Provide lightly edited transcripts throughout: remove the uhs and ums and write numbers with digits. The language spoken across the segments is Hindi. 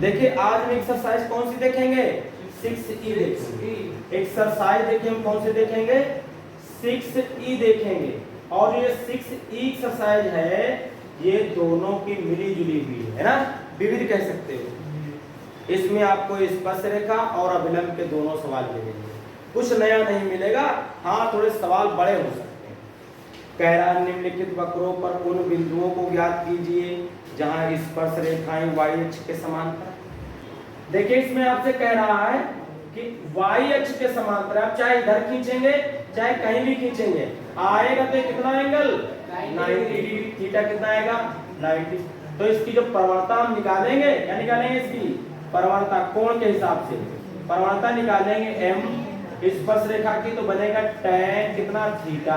देखिए आज हम एक्सरसाइज कौन सी देखेंगे? 6E देखेंगे। एक्सरसाइज देखिए हम कौन सी देखेंगे? 6E देखेंगे। और ये 6E एक्सरसाइज है, ये दोनों की मिली जुली हुई है ना, विविध कह सकते हो। इसमें आपको स्पर्शरेखा और अभिलंब के दोनों सवाल मिलेंगे, कुछ नया नहीं मिलेगा। हाँ, थोड़े सवाल बड़े हो सकते हैं। कह रहा निम्नलिखित वक्रों पर उन बिंदुओं को ज्ञात कीजिए जहां स्पर्श रेखाएं y अक्ष के समांतर। देखिए इसमें आपसे कह रहा है कि y अक्ष के समांतर, आप चाहे इधर खींचेंगे चाहे कहीं भी खींचेंगे, आएगा तो कितना एंगल? 90 डिग्री। थीटा कितना आएगा? 90। तो इसकी जो प्रवणता हम निकालेंगे, क्या निकालेंगे? इसकी प्रवणता कोण के हिसाब से प्रवणता निकालेंगे m स्पर्श रेखा की, तो बनेगा tan कितना? थीटा।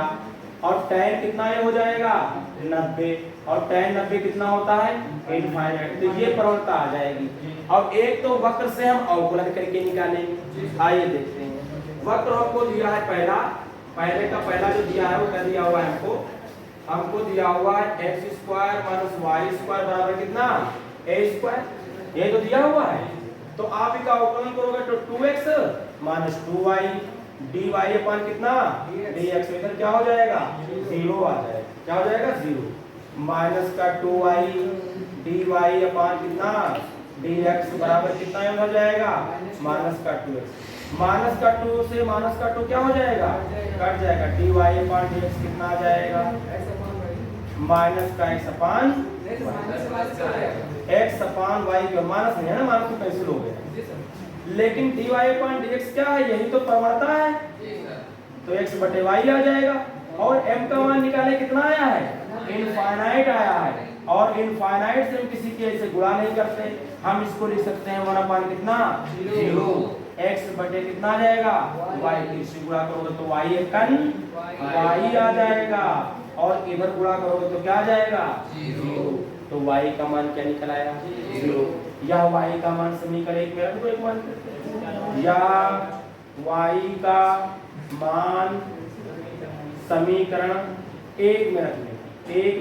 और tan कितना हो जाएगा? 90। और tan 90 कितना होता है? इनफाइनाइट। तो ये प्रवणता आ जाएगी। अब एक तो वक्र से हम अवकलन करके निकालेंगे। आइए देखते हैं। वक्र हमको दिया है पहला जो दिया है वो क्या दिया हुआ है हमको दिया हुआ है x² - y² बराबर कितना? a²। ये तो दिया हुआ है। तो आप इसका अवकलन करोगे तो 2x - 2y dy अपन कितना? dx। इधर क्या हो जाएगा? 0 आ जाएगा। क्या हो जाएगा? 0। माइनस का 2y dy अपन कितना? dx बराबर कितना हो जाएगा? माइनस का 2x। माइनस का 2 से माइनस का 2 क्या हो जाएगा? कट जाएगा। dy अपन dx कितना आ जाएगा? माइनस का x अपन x अपन y का माइनस नहीं है ना, माइनस तो कैंसिल हो गया। लेकिन dy अपन dx क्या है? यही तो प्रवणता है, तो x बटे y आ जाएगा। और m का मान निकाले कितना आया है? इनफाइनाइट आया है। और इनफाइनाइट से हम किसी के ऐसे गुणा नहीं करते, हम इसको लिख सकते हैं 1 अपन कितना? 0। x बटे कितना आ जाएगा? y। इससे गुणा करोगे तो y एकन y आ जाएगा, और इधर गुणा करोगे तो क्या आ जाएगा? 0। तो y का मान क्या निकल आया? 0। यह y का मान समीकरण 1 में रख दो। एक मान या y का मान समीकरण 1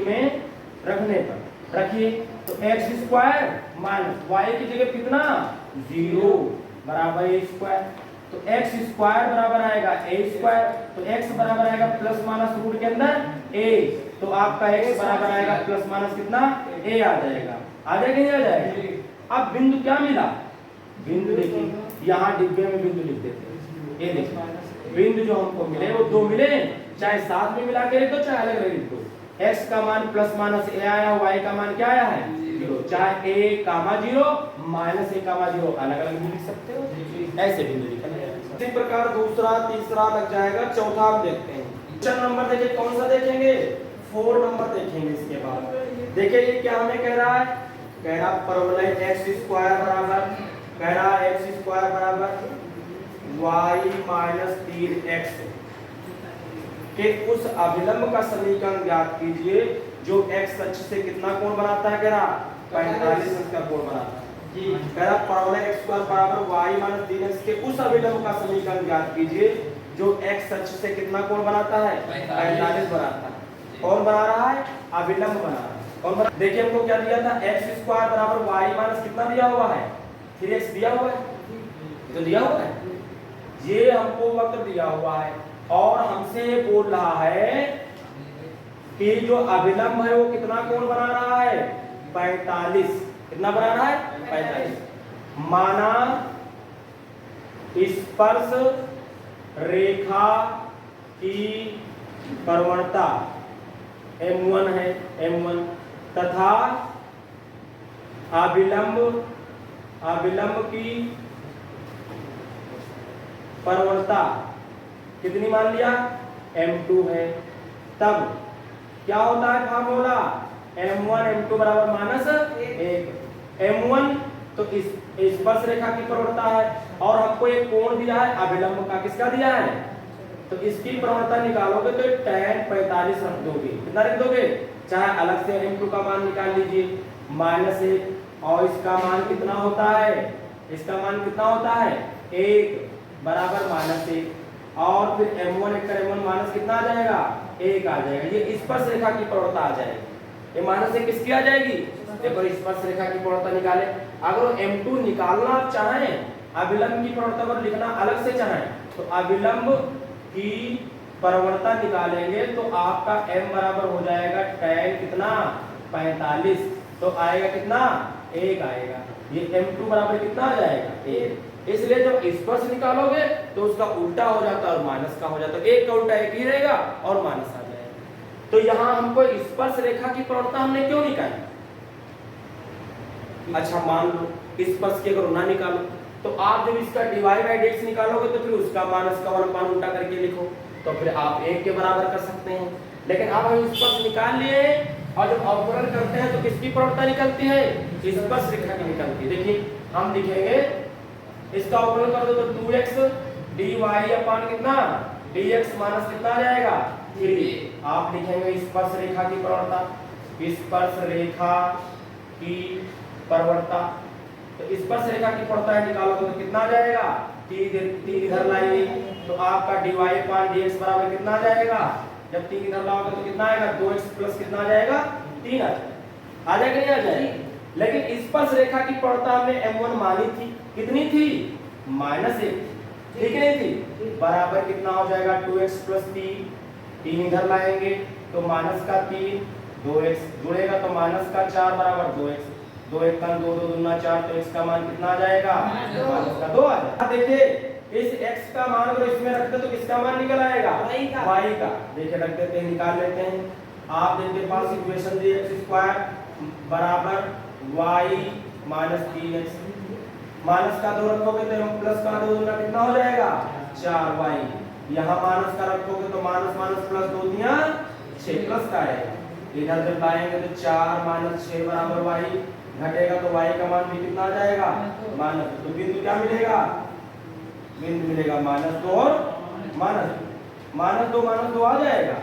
में रखने पर रखिए तो x² माइनस y की जगह कितना? 0 बराबर a²। तो x² बराबर आएगा a²। तो x बराबर आएगा प्लस माइनस रूट के अंदर a। तो आपका x बराबर आएगा प्लस माइनस कितना? a आ जाएगा। आ जाएगा नहीं आ जाएगा? अब बिंदु क्या मिला? बिंदु देखिए यहाँ डिब्बे में बिंदु लिख देते हैं। ये देखिए बिंदु जो हमको मिले वो 2 मिले, चाहे साथ में मिला के लिख दो चाहे अलग अलग लिख दो। x का मान प्लस माइनस a आया, y का मान क्या आया है? 0। चाहे a, 0 माइनस a, 0 अलग अलग भी लिख सकते हो। ऐसे बिंदु लिखना है। इसी प्रकार दूसरा तीसरा लग जाएगा, चौथा हम देखते हैं। क्वेश्चन नंबर देखिए कौन सा देखेंगे? 4 नंबर देखेंगे। इसके बाद देखिए ये क्या हमें कह रहा है? कह रहा परवलय x² बराबर, कह रहा x² बराबर y - 3x के उस अभिलंब का समीकरण ज्ञात कीजिए जो x अक्ष से कितना कोण बनाता है? कह रहा 45 अंश का कोण बनाता है। कह रहा परवलय x² बराबर y - 3x के उस अभिलंब का समीकरण ज्ञात कीजिए जो x अक्ष से कितना कोण बनाता है? 45 बनाता है। कौन बना रहा है? अभिलंब बना रहा है। कौन बना? देखिए हमको क्या दिया था? x² बराबर y - कितना दिया हुआ है? 3x दिया हुआ है। तो दिया हुआ है, ये हमको वक्र दिया हुआ है और हमसे ये बोल रहा है कि जो अभिलंब है वो कितना कोण बना रहा है? 45। कितना बना रहा है? 45। माना स्पर्श रेखा की प्रवणता m1 है, m1 तथा अभिलंब की प्रवणता कितनी मान लिया? m2 है। तब क्या होता है फार्मूला? m1 m2 बराबर माइनस 1। m1 तो इस स्पर्श रेखा की प्रवणता है और हमको एक कोण दिया है अभिलंब का। किसका दिया है? तो इसकी प्रवणता निकालोगे तो tan 45 रख दोगे। कितना रख दोगे? चाहे अलग से m2 का मान निकाल लीजिए -1, और इसका मान कितना होता है? इसका मान कितना होता है? 1 बराबर -1, और फिर m1 एक m1 माइनस कितना आ जाएगा? 1 आ जाएगा। ये स्पर्श रेखा की प्रवणता आ जाएगी। ये -1 किसकी आ जाएगी? देखो स्पर्श रेखा की प्रवणता निकाले। अगर m2 निकालना आप चाहें, अविलंब की प्रवणता को लिखना अलग से चाहें, तो अविलंब की प्रवणता निकालेंगे तो आपका m बराबर हो जाएगा tan कितना 45, तो आएगा कितना 1 आएगा। ये m2 बराबर कितना आ जाएगा 1। इसलिए जब स्पर्श निकालोगे तो उसका उल्टा हो जाता है और माइनस का हो जाता है, 1 का उल्टा 1 ही रहेगा और माइनस आ जाएगा। तो यहाँ हमको स्पर्श रेखा की प्रवणता हमने क्यों निकाली? अच्छा मान लो स्पर्श की अगर ना निकालो तो आप जब इसका dy बाई dx निकालोगे तो फिर उसका माइनस का 1 उल्टा करके लिखो तो फिर आप 1 के बराबर कर सकते हैं। लेकिन अब हम स्पर्श निकाल लिए और जब अवकलन करते हैं तो किसकी प्रवणता निकलती है? स्पर्श रेखा की निकलती है। देखिए हम लिखेंगे इसका अवकलन कर दो तो 2x dy अपान कितना dx माइनस कितना आ जाएगा 3। आप लिखेंगे स्पर्श रेखा की प्रवणता, स्पर्श रेखा की प्रवणता, तो स्पर्श रेखा की प्रवणता निकालोगे तो कितना आ जाएगा 3 इधर लाएंगे तो आपका dy अपान dx बराबर कितना आ जाएगा? जब 3 इधर लाओगे तो कितना आएगा 2x प्लस कितना आ जाएगा 3 आ जाएगा नहीं आ जाएगा। लेकिन स्पर्श रेखा की प्रवणता हमने m1 मानी थी, कितनी थी -1, ठीक नहीं थी, बराबर कितना हो जाएगा 2x प्लस 3 इधर लाएंगे तो माइनस का 3, 2x जुड़ेगा तो माइनस का 4 बराबर 2x, 2 1 का 2 2 दूना 4, तो x का मान कितना आ जाएगा माइनस का 2 आ जाएगा। देखिए इस x का मान अगर इसमें रखते तो किसका मान निकल आएगा y का। देखिए रख देते हैं, निकाल लेते हैं। आप जिनके पास इक्वेशन दी x² बराबर y माइनस 3x, माइनस का 2 रखोगे तो प्लस का 2 दूना कितना हो जाएगा 4y, यहाँ माइनस का रखोगे तो माइनस माइनस प्लस 2 दिया 6 प्लस का आएगा। इधर जब लाएंगे तो 4 माइनस 6 बराबर y, घटेगा तो y का मान भी कितना आ जाएगा माइनस, तो बिंदु क्या मिलेगा? बिंदु मिलेगा -2 और -2 -2 आ जाएगा।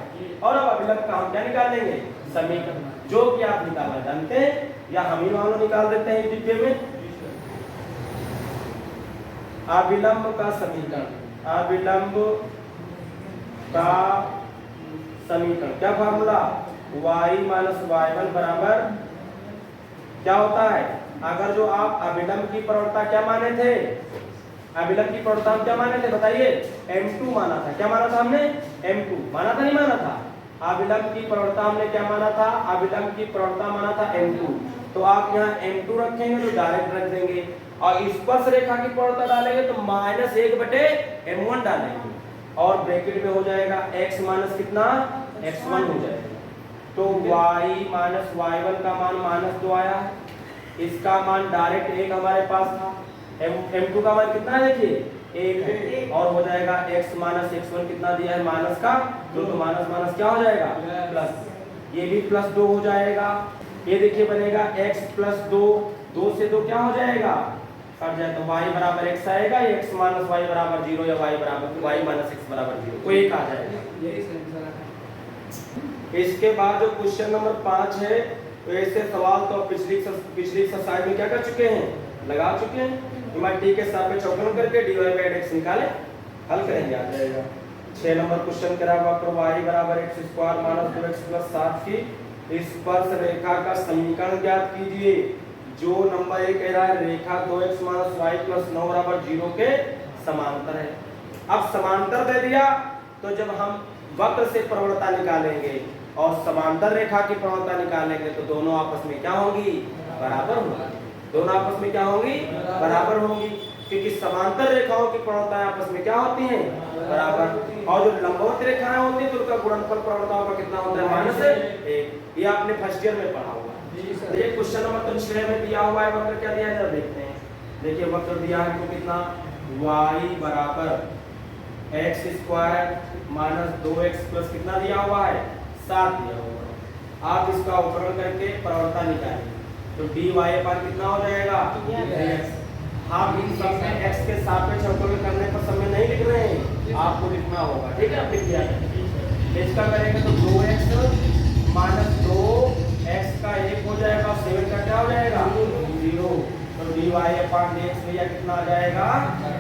और अब अभिलंब का हम क्या निकाल लेंगे? समीकरण, जो कि आप निकालना जानते हैं या हम ही मानो निकाल देते हैं डिब्बे में। अभिलंब का समीकरण, अभिलंब का समीकरण क्या फार्मूला? y माइनस y1 बराबर क्या होता है? अगर जो आप अभिलंब की प्रवणता क्या माने थे, अभिलंब की प्रवणता हम क्या माने थे बताइए? m2 माना था। क्या माना था हमने? m2 माना था, नहीं माना था? अभिलंब की प्रवणता हमने क्या माना था? अभिलंब की प्रवणता माना था m2। तो आप यहाँ m2 रखेंगे तो डायरेक्ट रख देंगे और स्पर्श रेखा की प्रवणता डालेंगे तो -1/m1 डालेंगे और ब्रैकेट में हो जाएगा x माइनस कितना x1 हो जाएगा। तो y माइनस y1 का मान -2 आया, इसका मान डायरेक्ट 1 हमारे पास था, m2 का मान कितना है देखिए 1 है और हो जाएगा x माइनस x1 कितना दिया है माइनस का 2, तो माइनस माइनस क्या हो जाएगा प्लस, ये भी +2 हो जाएगा। ये देखिए बनेगा x + 2, 2 से 2 क्या हो जाएगा कट जाए तो y बराबर x आएगा, x माइनस y बराबर 0 या y बराबर y माइनस x बराबर 0 को 1 आ जाएगा। इसके बाद जो क्वेश्चन नंबर 5 है तो ऐसे सवाल तो पिछली एक्सरसाइज में क्या कर चुके हैं, लगा चुके हैं। इमारती के सापेक्ष अवकलन करके dy बाई dx निकाले, हल करेंगे आ जाएगा। 6 नंबर क्वेश्चन करा हुआ तो y बराबर x² माइनस 2x प्लस 7 की स्पर्श रेखा का समीकरण ज्ञात कीजिए। जो नंबर 1 कह रहा है रेखा 2x माइनस y प्लस 9 बराबर 0 के समांतर है। अब समांतर दे दिया तो जब हम वक्र से प्रवणता निकालेंगे और समांतर रेखा की प्रवणता निकालेंगे तो दोनों आपस में क्या होंगी बराबर होंगी, दोनों आपस में क्या होंगी बराबर होंगी, क्योंकि समांतर रेखाओं की प्रवणताएं आपस में क्या होती हैं बराबर, और जो लंबवत रेखाएं होती हैं तो उनका गुणनफल प्रवणताओं का कितना होता है -1। ये आपने फर्स्ट ईयर में पढ़ा होगा। ये क्वेश्चन नंबर 6 में दिया हुआ है वक्र क्या दिया है जरा देखते हैं। देखिए वक्र दिया है तो कितना y बराबर x² माइनस 2x प्लस कितना दिया हुआ है 7 दिया हुआ है। आप इसका अवकलन करके प्रवणता निकालेंगे तो dy पर कितना हो जाएगा dx। आप इन सब में x के सापेक्ष अवकलन करने पर समय नहीं लिख रहे हैं, आपको लिखना होगा, ठीक है। आप लिख दिया इसका करेंगे तो 2x माइनस 2x का 1 हो जाएगा, 7 का क्या हो जाएगा 0, तो dy अपॉन dx भैया कितना आ जाएगा,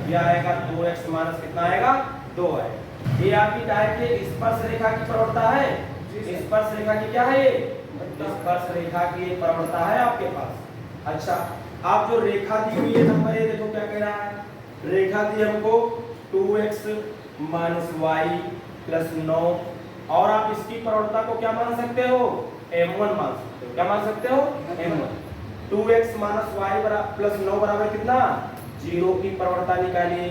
ये आएगा 2x माइनस कितना आएगा 2 आएगा। ये आपकी डायरेक्ट स्पर्श रेखा की प्रवणता है। स्पर्श रेखा की क्या है, ये स्पर्श रेखा की प्रवणता है आपके पास। अच्छा आप जो रेखा दी हुई है नंबर ए, देखो क्या कह रहा है, रेखा दी हमको 2x माइनस वाई प्लस 9, और आप इसकी प्रवणता को क्या मान सकते हो, m1 मान सकते हो। क्या मान सकते हो, m1। 2x minus Y plus 9 बराबर कितना, 0 की प्रवणता निकालिए,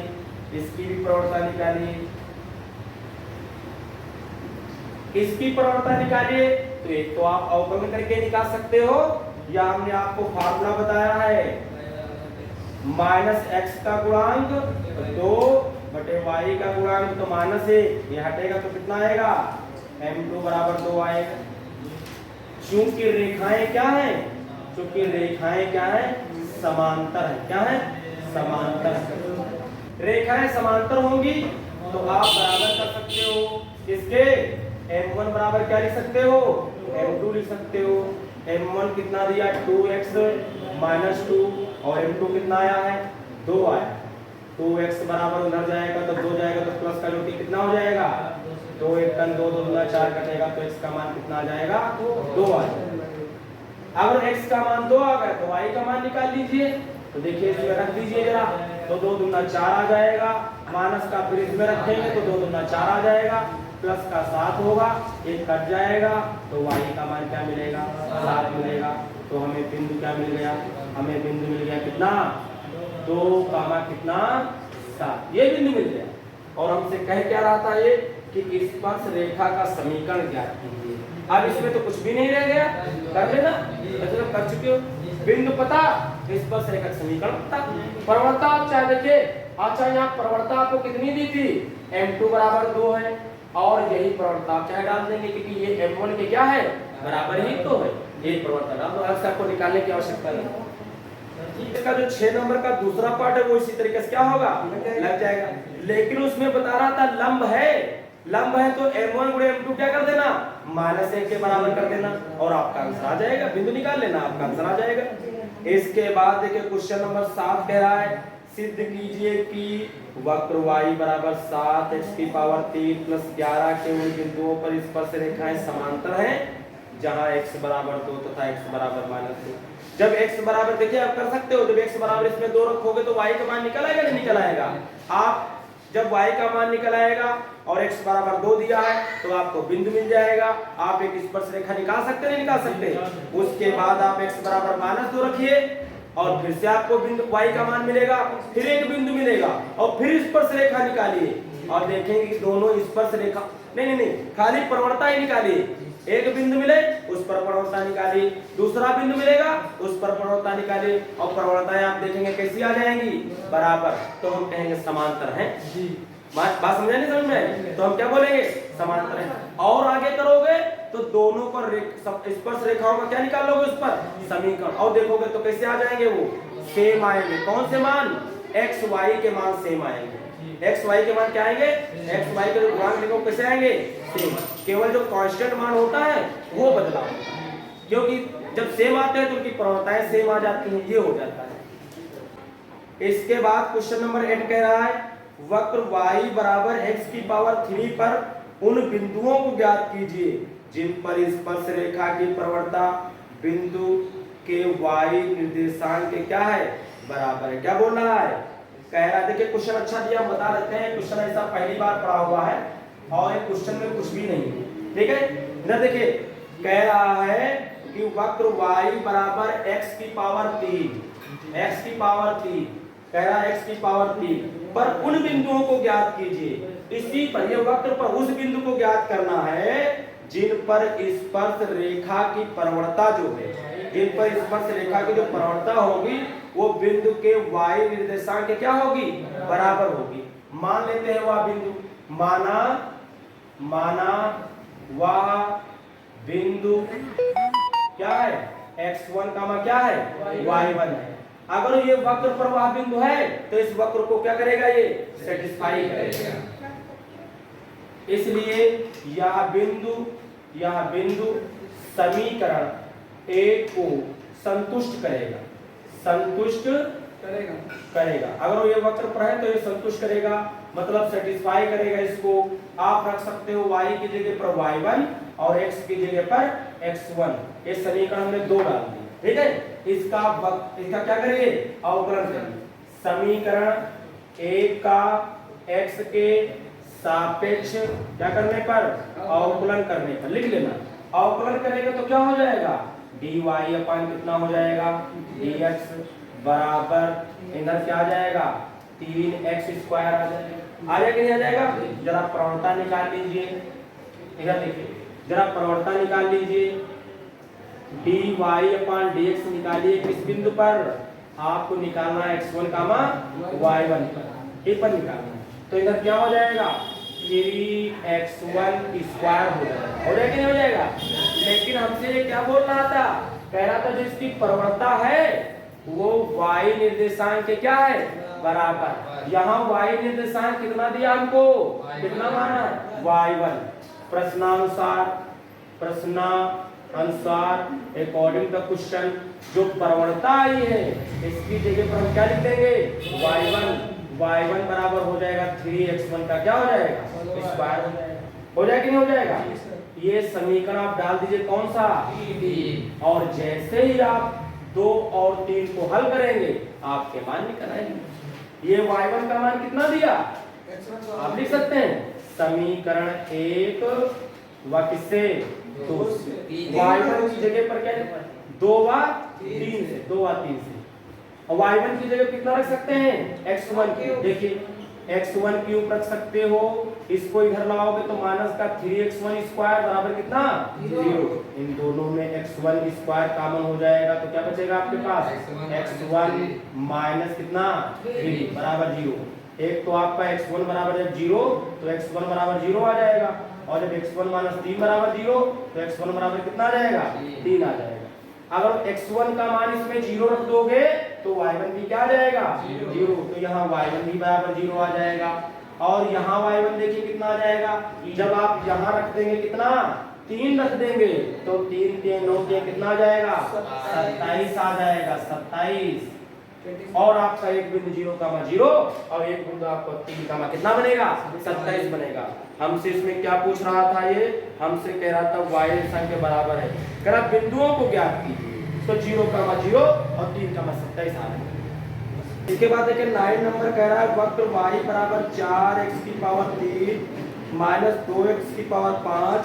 इसकी भी प्रवणता निकालिए, इसकी प्रवणता निकालिए। तो एक तो आप अवकलन करके निकाल सकते हो, या हमने आपको फार्मूला बताया है माइनस एक्स का गुणांक 2 बटे वाई का गुणांक, तो माइनस है, ये हटेगा तो कितना आएगा, m2 बराबर 2 आएगा। चूंकि रेखाएं क्या हैं, चूंकि रेखाएं क्या हैं, समांतर है। क्या है, समांतर। रेखाएं समांतर होंगी तो आप बराबर कर सकते हो किसके, m1 बराबर क्या लिख सकते हो, m2 लिख सकते हो। m1 कितना दिया, 2x माइनस 2, और m2 कितना आया है, 2 आया। 2x बराबर उधर जाएगा तो 2 जाएगा तो प्लस का जोड़ कितना हो जाएगा, 2 1 2 2 दूना 4 कटेगा, तो x का मान कितना आ जाएगा, 2 आ जाएगा। अगर x का मान 2 आ गया तो y का मान निकाल लीजिए। तो देखिए इसमें रख दीजिए जरा, तो 2 दूना 4 आ जाएगा, माइनस का फिर इसमें रखेंगे तो 2 दूना 4 आ जाएगा, प्लस का 7 होगा, एक कट जाएगा, तो y का मान क्या मिलेगा, 7 मिलेगा। तो हमें बिंदु क्या मिल गया, हमें बिंदु मिल गया कितना, 2 कितना 7, ये बिंदु मिल गया। और हमसे कह क्या रहा था ये कि स्पर्श रेखा का समीकरण ज्ञात कीजिए। अब इसमें तो कुछ भी नहीं रह गया, कर लेना, मतलब कर चुके हो। बिंदु पता, स्पर्श रेखा का समीकरण पता, प्रवणता आप चाहे देखिए, अच्छा यहाँ प्रवणता आपको कितनी दी थी, m2 बराबर 2 है, और यही प्रवणता आप चाहे डाल देंगे क्योंकि ये m1 के क्या है, बराबर ही तो है, ये प्रवणता डाल दो, अलग से आपको निकालने की आवश्यकता नहीं। इसका जो 6 नंबर का दूसरा पार्ट है वो इसी तरीके से क्या होगा, लग जाएगा। लेकिन उसमें बता रहा था लंब है, लंब है तो m1 गुणे m2 क्या कर देना, माइनस 1 के बराबर कर देना, और आपका आंसर आ जाएगा, बिंदु निकाल लेना, आपका आंसर आ जाएगा। इसके बाद देखिए क्वेश्चन नंबर 7 कह रहा है, सिद्ध कीजिए कि वक्र y बराबर 7x की पावर 3 प्लस 11 के उन बिंदुओं पर स्पर्श रेखाएं समांतर हैं जहां x बराबर 2 तथा x बराबर -2। जब x बराबर, देखिए आप कर सकते हो, जब x बराबर इसमें 2 रखोगे तो y का मान निकल आएगा, नहीं निकल आएगा। आप जब y का मान निकल आएगा और x बराबर 2 दिया है तो आपको बिंदु मिल जाएगा, आप एक स्पर्श रेखा निकाल सकते नहीं निकाल सकते। उसके बाद आप x बराबर -2 रखिए और फिर से आपको बिंदु y का मान मिलेगा, फिर एक बिंदु मिलेगा, और फिर स्पर्श रेखा निकालिए और देखेंगे कि दोनों स्पर्श रेखा, नहीं खाली प्रवणता ही निकालिए। एक बिंदु मिले उस पर प्रवणता निकालिए, दूसरा बिंदु मिलेगा उस पर प्रवणता निकालिए, और प्रवणताएं आप देखेंगे कैसी आ जाएंगी, बराबर, तो हम कहेंगे समांतर हैं जी। बात समझ नहीं, समझ में, तो हम क्या बोलेंगे, समांतर हैं। और आगे करोगे तो दोनों पर स्पर्श रेखाओं का क्या निकालोगे, उस पर समीकरण, और देखोगे तो कैसे आ जाएंगे, वो सेम आएंगे। कौन से मान, एक्स वाई के मान सेम आएंगे। एक्स वाई के मान क्या आएंगे, एक्स वाई के जो गुणांक लिखो कैसे आएंगे, सेम। केवल जो कांस्टेंट मान होता है वो बदलाव होता है, क्योंकि जब सेम आते हैं तो उनकी प्रवणताएं सेम आ जाती हैं, ये हो जाता है। इसके बाद क्वेश्चन नंबर 8 कह रहा है, वक्र y बराबर x की पावर 3 पर उन बिंदुओं को ज्ञात कीजिए जिन पर स्पर्श रेखा की प्रवणता बिंदु के y निर्देशांक के क्या है, बराबर है। क्या बोल रहा है, कह रहा है, देखिए क्वेश्चन अच्छा दिया, बता देते हैं। क्वेश्चन ऐसा पहली बार पढ़ा हुआ है और एक क्वेश्चन में कुछ भी नहीं है, ठीक है ना। देखिए कह रहा है कि वक्र y बराबर x की पावर 3, x की पावर 3, कह रहा है x की पावर 3 पर उन बिंदुओं को ज्ञात कीजिए। इसी पर, ये वक्र पर उस बिंदु को ज्ञात करना है जिन पर स्पर्श रेखा की प्रवणता जो है, जिन पर स्पर्श रेखा की जो प्रवणता होगी वो बिंदु के y निर्देशांक के क्या होगी, बराबर होगी। मान लेते हैं वह बिंदु, माना वह बिंदु क्या है, x1 क्या है, y1 है। अगर ये वक्र पर वह बिंदु है तो इस वक्र को क्या करेगा, ये सेटिस्फाई करेगा। इसलिए यह बिंदु समीकरण एक को संतुष्ट करेगा। अगर ये वक्र पर है तो ये संतुष्ट करेगा, मतलब सेटिस्फाई करेगा इसको। आप रख सकते हो y की जगह पर y1 और x की जगह पर x1, ये समीकरण में 2 डाल दिए, ठीक है। इसका क्या करेंगे, अवकलन करेंगे। समीकरण 1 का x के सापेक्ष क्या करने पर, अवकलन करने पर लिख लेना। अवकलन करेंगे तो क्या हो जाएगा, dy अपान कितना हो जाएगा, dx बराबर इधर क्या आ जाएगा 3x स्क्वायर आ जाएगा। आ जाएगा कि नहीं आ जाएगा? जरा प्रवणता निकाल लीजिए, इधर देखिए जरा प्रवणता निकाल लीजिए। dy अपान dx निकालिए किस बिंदु पर, आपको निकालना है x1 कामा y1 पर, पर निकालना है। तो इधर क्या हो जाएगा 3x1 स्क्वायर हो जाएगा, हो जाएगा कि नहीं हो जाएगा? लेकिन हमसे ये क्या बोल रहा था, कह रहा था जो इसकी प्रवणता है वो y निर्देशांक के क्या है बराबर। यहाँ y निर्देशांक कितना दिया हमको, कितना माना y1। प्रश्नानुसार अकॉर्डिंग द क्वेश्चन जो प्रवणता आई है इसकी जगह पर हम क्या लिख देंगे y1 बराबर हो जाएगा 3x1 का क्या हो जाएगा स्क्वायर हो जाएगा कि नहीं हो जाएगा? ये समीकरण आप डाल दीजिए कौन सा, और जैसे ही आप 2 और 3 को हल करेंगे आपके मान निकल आएंगे। ये y1 का मान कितना दिया आप लिख सकते हैं, समीकरण 1 व किससे 2 y1 की जगह पर क्या 2 व 3 से, 2 व 3 से, और y1 की जगह कितना रख सकते हैं x1 क्यूब। देखिए x1 क्यूब रख सकते हो, इसको इधर लाओगे तो माइनस का 3x1 स्क्वायर बराबर कितना 0। इन दोनों में x1 स्क्वायर कॉमन हो जाएगा तो क्या बचेगा आपके पास x1 माइनस कितना 3 बराबर 0। एक तो आपका x1 बराबर है 0 तो x1 बराबर 0 आ जाएगा, और जब x1 माइनस 3 बराबर 0 तो x1 बराबर कितना आ जाएगा 3 आ जाएगा। अगर x1 का मान इसमें 0 रख दोगे तो y1 भी क्या आ जाएगा 0, तो यहाँ y1 भी बराबर 0 आ जाएगा। और यहाँ y1 देखिए कितना आ जाएगा, जब आप यहाँ रख देंगे कितना 3 रख देंगे तो 3 3 9 के कितना आ जाएगा 27 आ जाएगा 27। और आपका एक बिंदु 0,0 और एक बिंदु आपको 3, कितना बनेगा 27 बनेगा। हमसे इसमें क्या पूछ रहा था, ये हमसे कह रहा था y संख्या के बराबर है, कह रहा बिंदुओं को ज्ञात कीजिए, तो 0,0 और 3,27 आ रहा है। इसके बाद देखिए 9 नंबर कह रहा है वक्र y बराबर 4x की पावर 3 माइनस 2x की पावर 5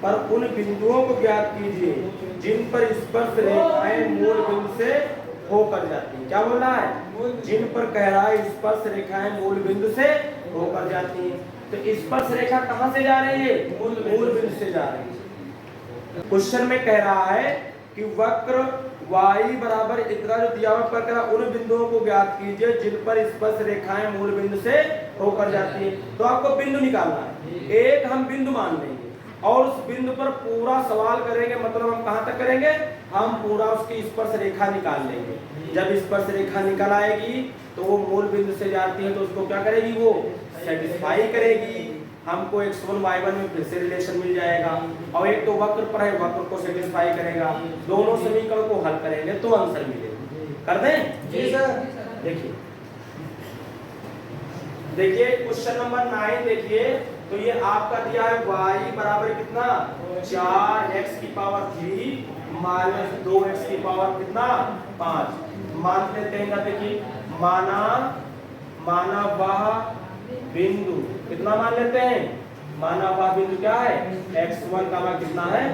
पर उन बिंदुओं को ज्ञात कीजिए जिन पर स्पर्श रेखाएं मूल बिंदु से होकर जाती है। क्या बोल रहा है, जिन पर कह रहा है स्पर्श रेखाएं मूल बिंदु से होकर जाती है। तो स्पर्श रेखा कहां से जा रही है, मूल बिंदु से जा रही है। क्वेश्चन में कह रहा है कि वक्र y बराबर इतना जो दिया हुआ पर उन बिंदुओं को ज्ञात कीजिए जिन पर स्पर्श रेखाएं मूल बिंदु से होकर जाती है। तो आपको बिंदु निकालना है, एक हम बिंदु मान लेंगे और उस बिंदु पर पूरा सवाल करेंगे, मतलब हम कहां तक करेंगे, हम पूरा उसकी स्पर्श रेखा निकाल लेंगे। जब स्पर्श रेखा निकल आएगी तो वो मूल बिंदु से जाती है तो उसको क्या करेगी, वो सेटिस्फाई करेगी, हमको x1 y1 में फिर से रिलेशन मिल जाएगा। और एक तो वक्र पर है, वक्र को सेटिस्फाई करेगा, दोनों समीकरण को हल करेंगे तो आंसर मिलेगा। कर दें जी सर। देखिए क्वेश्चन नंबर 9 देखिए, तो ये आपका दिया है y बराबर कितना 4x की पावर 3 माइनस 2x की पावर कितना 5। मान लेते हैं, देखिए माना वह बिंदु कितना मान लेते हैं, माना वह बिंदु क्या है x1 का मान कितना है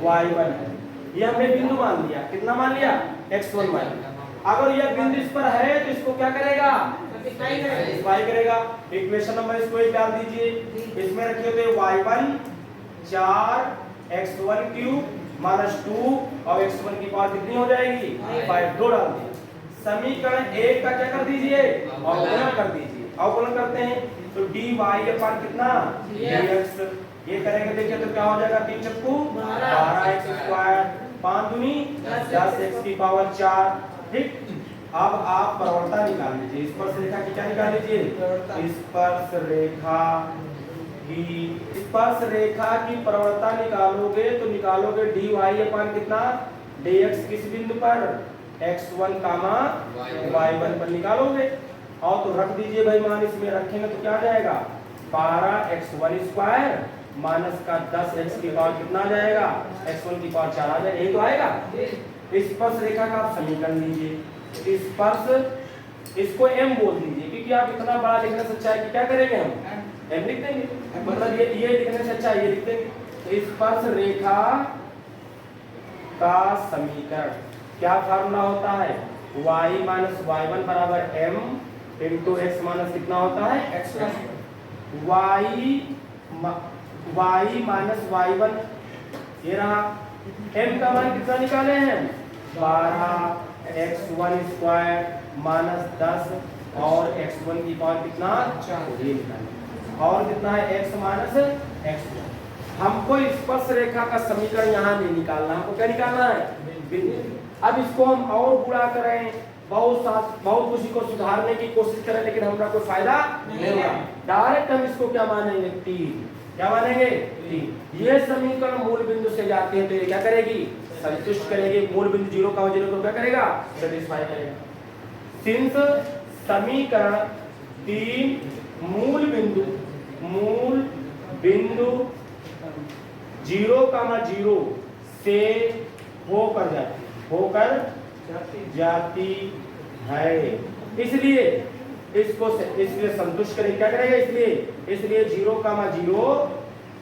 y1 है। ये हमने बिंदु मान लिया, कितना मान लिया x1 y1। अगर यह बिंदु इस पर है तो इसको क्या करेगा, सेटिस्फाई करेगा। इक्वेशन नंबर इसको एक डाल दीजिए, इसमें रखिए तो y1 4x1 क्यूब माइनस 2 और x1 की पावर कितनी हो जाएगी 5, 2 डाल दिए। समीकरण 1 का क्या कर दीजिए, अवकलन कर दीजिए। अवकलन करते हैं तो dy अपान कितना dx, ये करेंगे देखिए तो क्या हो जाएगा 3 चक्कू 12x स्क्वायर 5 दूनी 10x की पावर 4। ठीक, अब आप प्रवणता निकाल लीजिए, स्पर्श रेखा की क्या निकाल लीजिए, स्पर्श रेखा की प्रवणता निकालोगे तो निकालोगे dy अपान कितना dx किस बिंदु पर x1 कामा y1 पर निकालोगे। और तो रख दीजिए भाई मान, इसमें रखेंगे तो क्या आ जाएगा 12x1 स्क्वायर माइनस का 10x की पावर कितना आ जाएगा x1 की पावर 4 आ जाएगा, यही तो आएगा। स्पर्श रेखा का आप समीकरण लीजिए, स्पर्श इसको m बोल दीजिए, क्योंकि आप इतना बड़ा लिखने से अच्छा है कि क्या करेंगे हम m लिख देंगे, मतलब ये लिखने से अच्छा ये लिख देंगे। तो स्पर्श रेखा का समीकरण क्या फार्मूला होता है, y माइनस y1 बराबर m इंटू एक्स माइनस कितना होता है x y माइनस y1, ये रहा। m का मान कितना निकाले हैं 12 x1 स्क्वायर माइनस 10 और x1 की पावर कितना 4 ये निकाले, और कितना है x माइनस x1। हमको स्पर्श रेखा का समीकरण यहाँ नहीं निकालना, हमको क्या निकालना है बिंदु। अब इसको हम और गुणा करें, बहुत कुछ को सुधारने की कोशिश करें, लेकिन हमारा कोई फायदा नहीं होगा। डायरेक्ट हम इसको क्या मानेंगे 3, क्या मानेंगे 3। ये समीकरण मूल बिंदु से जाती है तो ये क्या करेगी संतुष्ट करेगी, मूल बिंदु 0 का 0 को क्या करेगा सेटिस्फाई करेगा। सिंस समीकरण 3 मूल बिंदु 0,0 से होकर जाती है, इसलिए इसलिए संतुष्ट करेगा, क्या करेगा इसलिए 0,0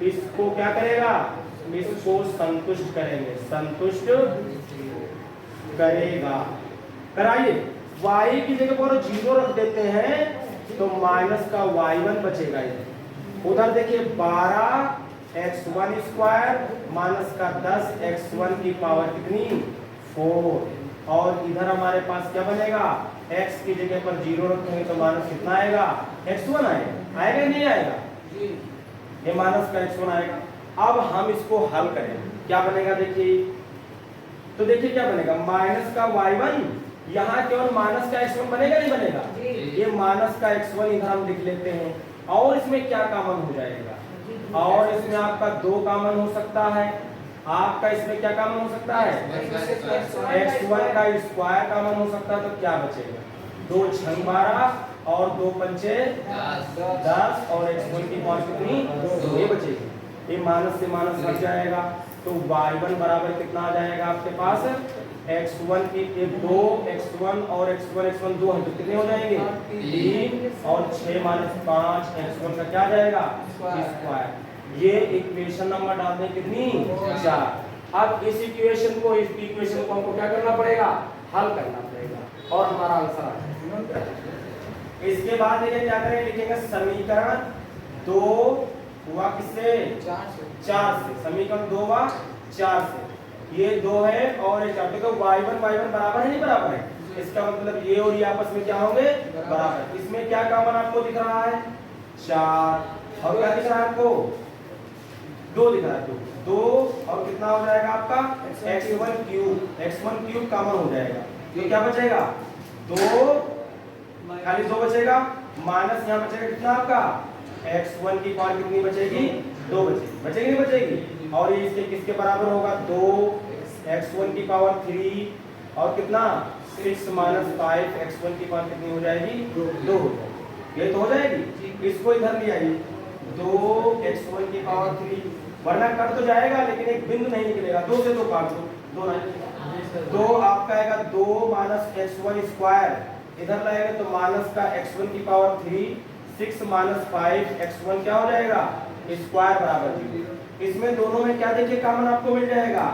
इसको क्या करेगा, इसको संतुष्ट करेगा। कराइए, y की जगह पर 0 रख देते हैं तो माइनस का y1 बचेगा। उधर देखिए 12 x1 स्क्वायर माइनस का 10 x1 की पावर कितनी 4, और इधर हमारे पास क्या बनेगा x की जगह पर 0 रखेंगे तो माइनस कितना आएगा x1 आएगा नहीं आएगा, ये माइनस का x1 आएगा। अब हम इसको हल करें, क्या बनेगा देखिए, तो देखिए क्या बनेगा माइनस का y1, यहाँ केवल माइनस का x1 बनेगा नहीं बनेगा, ये माइनस का x1 इधर हम लिख लेते हैं, और इसमें क्या कॉमन हो जाएगा, और इसमें आपका 2 कॉमन हो सकता है, आपका इसमें क्या कॉमन हो सकता है x1 का स्क्वायर कॉमन हो सकता है, तो क्या बचेगा 2 छंग 12 और 2 पंचे 10 और x1 की पावर कितनी 2 ये बचेगी, ये माइनस से माइनस हट जाएगा, तो y1 बराबर कितना आ जाएगा आपके पास x1 की 2 x1 और x1 2 है तो कितने हो जाएंगे 3 और 6 माइनस 5 x1 का क्या आ जाएगा स्क्वायर। ये इक्वेशन नंबर डालने कितनी 4। अब इस इक्वेशन को हमको क्या करना पड़ेगा हल करना पड़ेगा, और हमारा आंसर आ जाएगा। इसके बाद देखिए क्या करेंगे, लिखेंगे समीकरण 2 हुआ किससे 4 से, समीकरण 2 हुआ 4 से, ये 2 है और ये 4, देखो y1 बराबर है नहीं बराबर है, इसका मतलब ये और ये आपस में क्या होंगे बराबर। इसमें क्या कॉमन आपको दिख रहा है 4, और क्या दिख रहा है आपको 2 दिख रहा है, 2 और कितना हो जाएगा आपका x1 क्यूब कॉमन हो जाएगा, ये क्या बचेगा 2, खाली 2 बचेगा, माइनस यहाँ बचेगा कितना आपका x1 की पावर कितनी बचेगी 2 बचेगी नहीं बचेगी, और ये इसके किसके बराबर होगा 2 x1 की पावर 3 और कितना 6 माइनस 5 x1 की पावर कितनी हो जाएगी 2 हो जाएगी, ये तो हो जाएगी। इसको इधर ले आइए 2 x1 की पावर 3, वरना कट तो जाएगा लेकिन एक बिंदु नहीं निकलेगा, 2 से 2 काट दो, 2 नहीं, तो आपका आएगा 2 माइनस x1 स्क्वायर, इधर लाएंगे तो माइनस का x1 की पावर 3 6 माइनस 5 x1 क्या हो जाएगा स्क्वायर बराबर 0। इसमें दोनों में क्या देखिए कॉमन आपको मिल जाएगा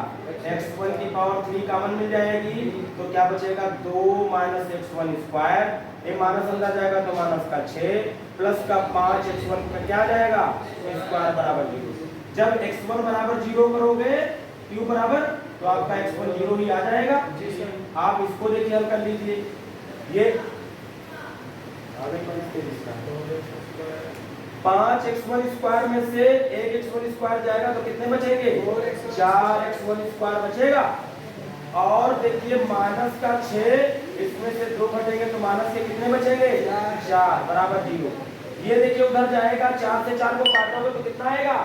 x1 की पावर 3 कॉमन मिल जाएगी, तो क्या बचेगा 2 माइनस x1 स्क्वायर, ये माइनस अंदर जाएगा तो माइनस का 6 प्लस का 5 x1 का क्या जाएगा स्क्वायर बराबर 0। जब x1 बराबर 0 करोगे q बराबर तो आपका x1 0 ही आ जाएगा। आप इसको देखिए हल कर लीजिए, ये 5 x1 स्क्वायर में से 1 x1 स्क्वायर जाएगा तो कितने बचेंगे 4 x1 स्क्वायर बचेगा, और देखिए माइनस का 6 इसमें से 2 घटेंगे तो माइनस के कितने बचेंगे 4 बराबर 0। ये देखिए उधर जाएगा 4 से 4 को काटोगे तो कितना आएगा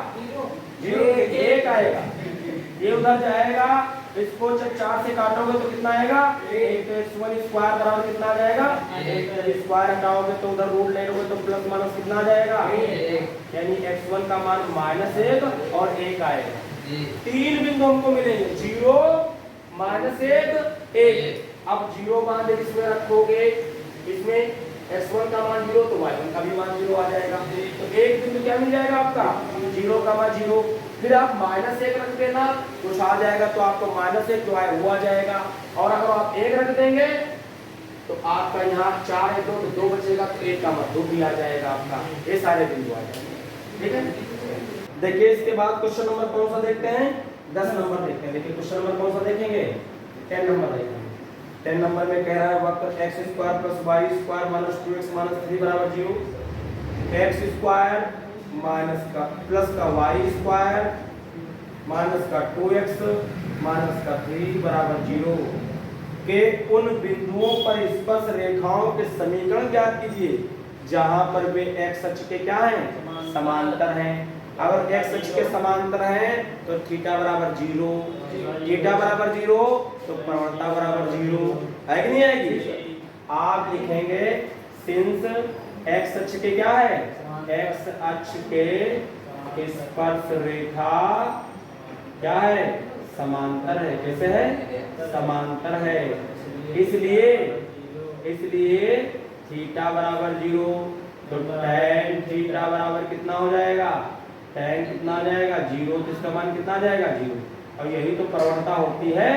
0 1 आएगा, ये उधर जाएगा इसको जब 4 से काटोगे तो कितना आएगा 1, तो x1 स्क्वायर बराबर कितना आ जाएगा 1, स्क्वायर हटाओगे तो उधर रूट ले लोगे तो प्लस माइनस कितना आ जाएगा 1, यानी x1 का मान -1 और 1 आएगा। 3 बिंदु हमको मिलेंगे 0 -1 अब 0 मान इसमें रखोगे, इसमें x1 का मान 0 तो y1 का भी मान 0 आ जाएगा। तो एक बिंदु क्या मिल जाएगा आपका 0 का मान 0। फिर आप -1 रख देना, कुछ आ जाएगा तो आपको -1 जो है वो आ जाएगा। और अगर आप 1 रख देंगे तो आपका यहाँ 4 है 2 तो 2 बचेगा, तो 1 का मान 2 भी आ जाएगा आपका। ये सारे बिंदु आ जाएंगे, ठीक है। देखिए इसके बाद क्वेश्चन नंबर कौन सा देखते हैं, 10 नंबर देखते हैं। देखिए क्वेश्चन नंबर कौन सा देखेंगे, 10 नंबर देखेंगे। 10 नंबर में कह रहा है वक्र x² + y² - 2x - 3 = 0, x² minus का प्लस का y² माइनस का 2x माइनस का 3 = 0 के उन बिंदुओं पर स्पर्श रेखाओं के समीकरण ज्ञात कीजिए जहां पर वे x अक्ष के क्या हैं, समांतर हैं। अगर x अक्ष के समांतर हैं तो थीटा बराबर 0, थीटा बराबर 0 तो प्रवणता बराबर 0 है कि नहीं आएगी। आप लिखेंगे सिंस x अक्ष के क्या है, x अक्ष के स्पर्श रेखा क्या है, समांतर है। कैसे है, समांतर है। इसलिए थीटा बराबर 0 तो tan थीटा बराबर कितना हो जाएगा, tan कितना आ जाएगा 0, तो इसका मान कितना आ जाएगा 0। और यही तो प्रवणता होती है,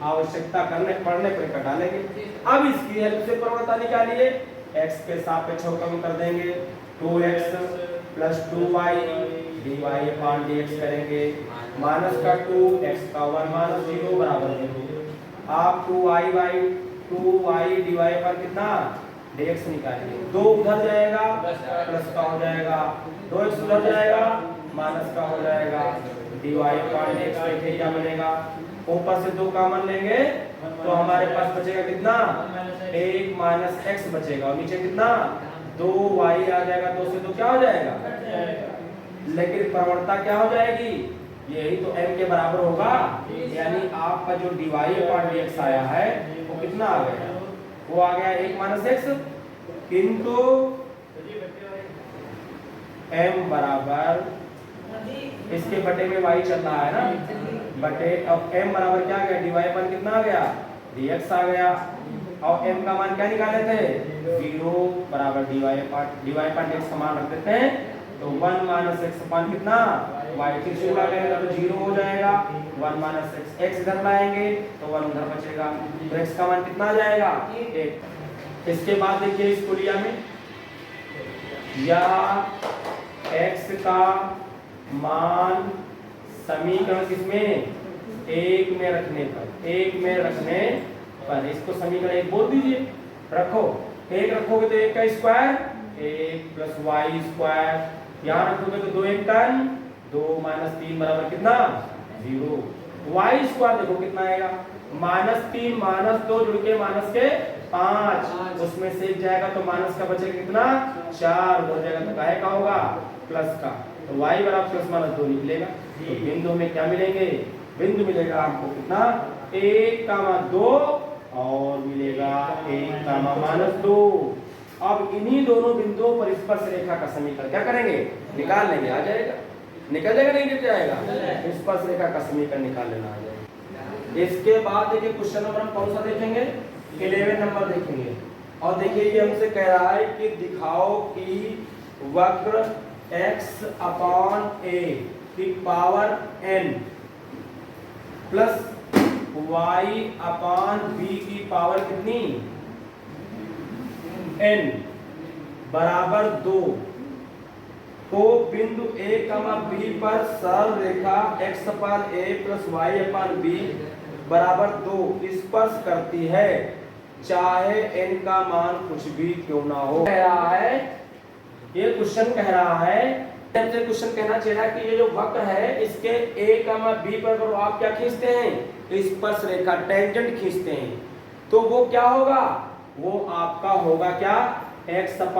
आवश्यकता करने पड़ने पर कटा लेंगे। अब इसकी हेल्प से प्रवणता निकालिए, x के सापेक्ष कम कर देंगे, 2x + 2y dy/dx करेंगे, माइनस का 2 x का 1 - 0 = 0। आप 2y dy पर कितना dx निकालेंगे, 2 उधर जाएगा प्लस का हो जाएगा, 2x उधर जाएगा माइनस का हो जाएगा, dy/dx देखिए क्या बनेगा। ऊपर से 2 कॉमन लेंगे तो हमारे पास बचेगा कितना, 1 - x बचेगा, और नीचे कितना 2y आ जाएगा, 2 से 2 क्या हो जाएगा, लेकिन प्रवणता क्या हो जाएगी, यही तो m के बराबर होगा। यानी आपका जो dy/dx आया है वो कितना आ गया, वो आ गया 1 - x, किंतु m बराबर इसके बटे में y चल रहा है ना, बटे अब m बराबर क्या आ गया, dy पर कितना आ गया, dx आ गया। और m का मान क्या निकाले थे, 0 बराबर dy/dx का मान रख देते हैं, तो 1 - x अपान कितना y, फिर से लगाएंगे तो 0 हो जाएगा, 1 - x, x इधर लाएंगे तो 1 उधर बचेगा, तो x का मान कितना आ जाएगा 1। इसके बाद देखिए इस कुलिया में या x का मान समीकरण किसमें 1 में रखने पर, इसको समीकरण 1 बोल दीजिए, रखो 1 रखोगे तो 1 का स्क्वायर 1 + y², यहाँ रखोगे तो 2 × 1 = 2 - 3 बराबर कितना 0, y² देखो कितना आएगा, -3 - 2 जुड़ के माइनस के 5, उसमें से 1 जाएगा तो माइनस का बचेगा कितना 4 हो जाएगा, तो काहे का होगा प्लस का, तो y बराबर +- 2 निकलेगा। तो बिंदु में क्या मिलेंगे, बिंदु मिलेगा आपको कितना 1, 2 और मिलेगा 1, -2। अब इन्हीं दोनों बिंदुओं पर स्पर्श रेखा का समीकरण क्या करेंगे, निकाल लेंगे, आ जाएगा, निकल जाएगा नहीं निकल जाएगा, स्पर्श रेखा का समीकरण निकाल लेना आ जाएगा। इसके बाद देखिए क्वेश्चन नंबर हम कौन सा देखेंगे, 11 नंबर देखेंगे। और देखिए ये हमसे कह रहा है कि दिखाओ कि वक्र x/a की पावर n प्लस y/b की पावर कितनी n बराबर 2 को बिंदु a, b पर सरल रेखा x/a + y/b बराबर 2 स्पर्श करती है, चाहे n का मान कुछ भी क्यों ना हो। कह रहा है, ये क्वेश्चन कह रहा है, हमसे क्वेश्चन कहना चाहिए कि ये जो वक्र है इसके a, b पर अगर आप क्या खींचते हैं, स्पर्श रेखा टेंजेंट खींचते हैं, तो वो क्या होगा, वो आपका होगा क्या x/a +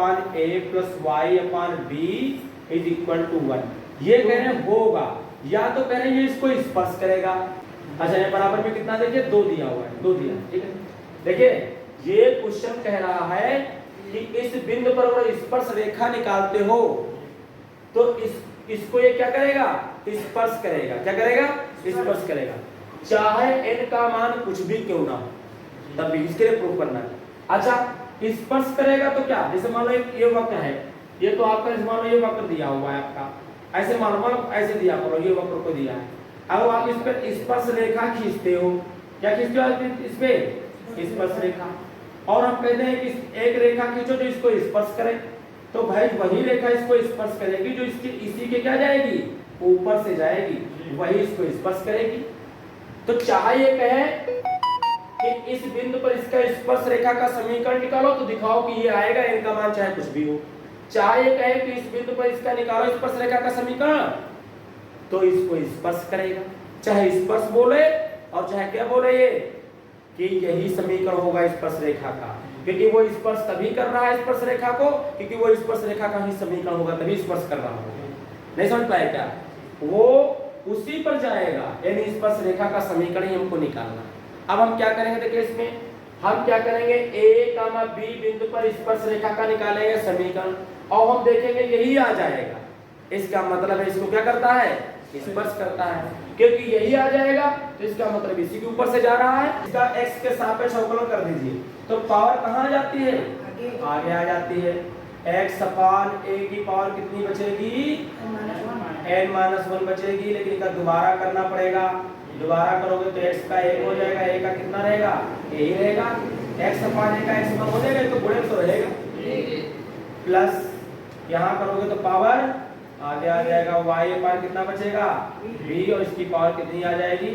y/b = 1। ये कह रहे हैं होगा, या तो कह रहे हैं ये इसको स्पर्श करेगा। अच्छा ये बराबर में कितना देखिए 2 दिया हुआ है, 2 दिया, ठीक है। देखिए ये क्वेश्चन कह रहा है कि इस बिंदु पर अगर स्पर्श रेखा निकालते हो तो इसको ये क्या करेगा, स्पर्श करेगा। क्या करेगा, स्पर्श करेगा। चाहे n का मान कुछ भी क्यों ना हो, तब भी इसके लिए प्रूफ करना है। अच्छा, स्पर्श करेगा तो क्या, जैसे मान लो ये वक्र है, ये तो आपका मान लो ये वक्र दिया हुआ है आपका, ऐसे मान लो ऐसे दिया करो, ये वक्र को दिया है। अब आप इस पर स्पर्श रेखा खींचते हो, क्या खींचते हो इस पे स्पर्श रेखा, और हम कहते हैं कि एक रेखा खींचो जो इसको स्पर्श करे, तो भाई वही रेखा इसको स्पर्श करेगी जो इसके इसी के क्या जाएगी, ऊपर से जाएगी, वही इसको स्पर्श करेगी। तो चाहे ये कहे कि इस बिंदु पर इसका स्पर्श रेखा का समीकरण निकालो, तो दिखाओ कि ये आएगा, इनका मान चाहे कुछ भी हो। चाहे ये कहे कि इस बिंदु पर इसका निकालो स्पर्श रेखा का समीकरण, तो इसको स्पर्श करेगा, चाहे स्पर्श बोले और चाहे क्या बोले ये कि यही समीकरण होगा स्पर्श रेखा का, क्योंकि वो स्पर्श तभी कर रहा है स्पर्श रेखा को, क्योंकि वो स्पर्श रेखा का ही समीकरण होगा, तभी स्पर्श कर रहा होगा। नहीं समझ पाए क्या, वो उसी पर जाएगा, यानी स्पर्श रेखा का समीकरण ही हमको निकालना। अब हम क्या करेंगे, देखिए इसमें हम क्या करेंगे, ए कामा बी बिंदु पर स्पर्श रेखा का निकालेंगे समीकरण, और हम देखेंगे यही आ जाएगा, इसका मतलब है इसको क्या करता है, स्पर्श करता है, क्योंकि यही आ जाएगा तो इसका मतलब इसी के ऊपर से जा रहा है। इसका x के सापेक्ष अवकलन कर दीजिए, तो पावर कहाँ जाती है, आगे आ जाती है। x अपान a की पावर कितनी बचेगी, n-1 बचेगी, लेकिन इसका दोबारा करना पड़ेगा, दोबारा करोगे तो x का 1 हो जाएगा, a का कितना रहेगा, a ही रहेगा, x अपान a का x हो जाएगा, तो गुणे तो रहेगा, प्लस यहाँ करोगे तो पावर आगे आ जाएगा, y अपान कितना बचेगा, b, और इसकी पावर कितनी आ जाएगी,